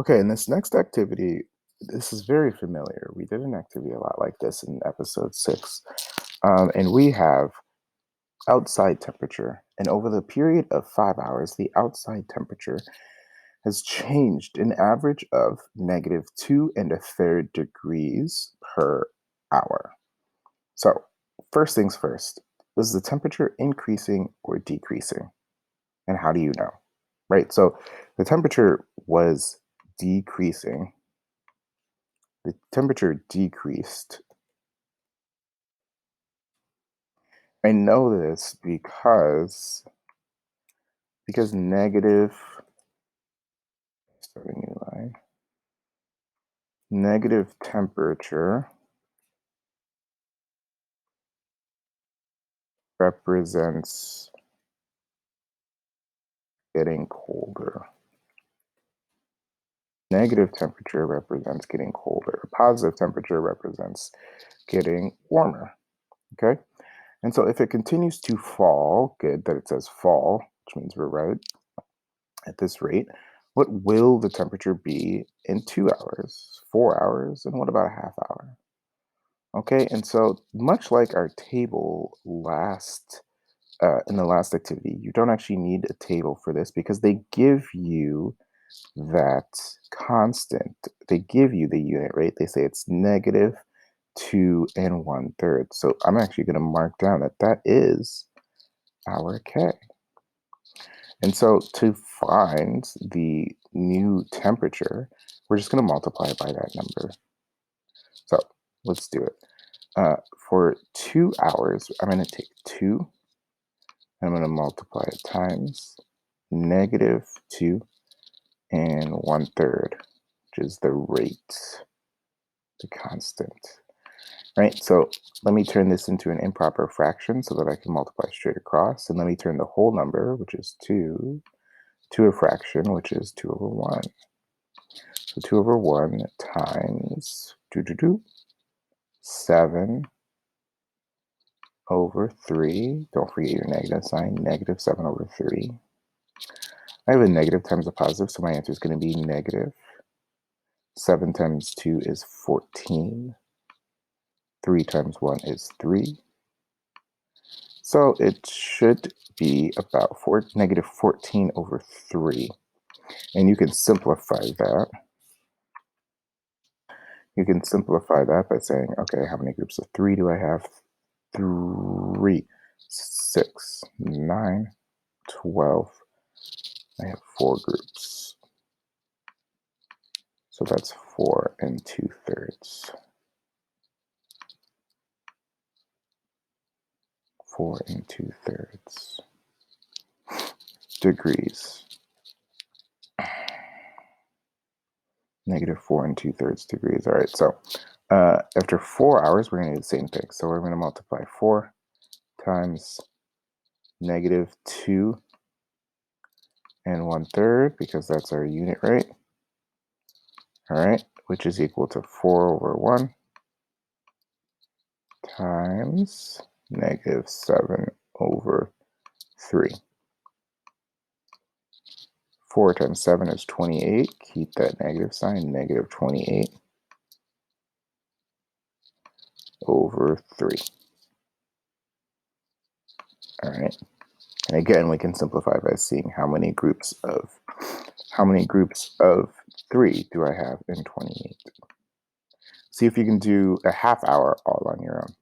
Okay, in this next activity, this is very familiar. We did an activity a lot like this in episode 6. And we have outside temperature. And over the period of 5 hours, the outside temperature has changed an average of -2 1/3 degrees per hour. So, first things first, is the temperature increasing or decreasing? And how do you know? Right? So, the temperature was decreasing. The temperature decreased. I know this because negative, start a new line, negative temperature represents getting colder. Negative temperature represents getting colder. Positive temperature represents getting warmer. Okay? And so if it continues to fall, good that it says fall, which means we're right at this rate, what will the temperature be in 2 hours, 4 hours, and what about a half hour? Okay, and so much like our table in the last activity, you don't actually need a table for this because they give you that constant. They give you the unit rate. They say it's -2 1/3. So I'm actually going to mark down that that is our K. And so to find the new temperature, we're just going to multiply by that number. So let's do it. For 2 hours, I'm going to take 2, I'm going to multiply it times -2 1/3, which is the rate, the constant. Right? So let me turn this into an improper fraction so that I can multiply straight across. And let me turn the whole number, which is 2, to a fraction, which is 2/1. So 2/1 times 7/3. Don't forget your negative sign, -7/3. I have a negative times a positive, so my answer is going to be negative. 7 times 2 is 14. 3 times 1 is 3. So it should be about -14/3. And you can simplify that. You can simplify that by saying, okay, how many groups of 3 do I have? 3, 6, 9, 12. I have 4 groups. So that's 4 2/3. 4 2/3 degrees. -4 2/3 degrees. All right, so after 4 hours, we're going to do the same thing. So we're going to multiply 4 times -2 1/3, because that's our unit rate. All right, which is equal to 4/1 times -7/3. 4 times 7 is 28. Keep that negative sign, -28/3. All right. And again, we can simplify by seeing how many groups of 3 do I have in 28. See if you can do a half hour all on your own.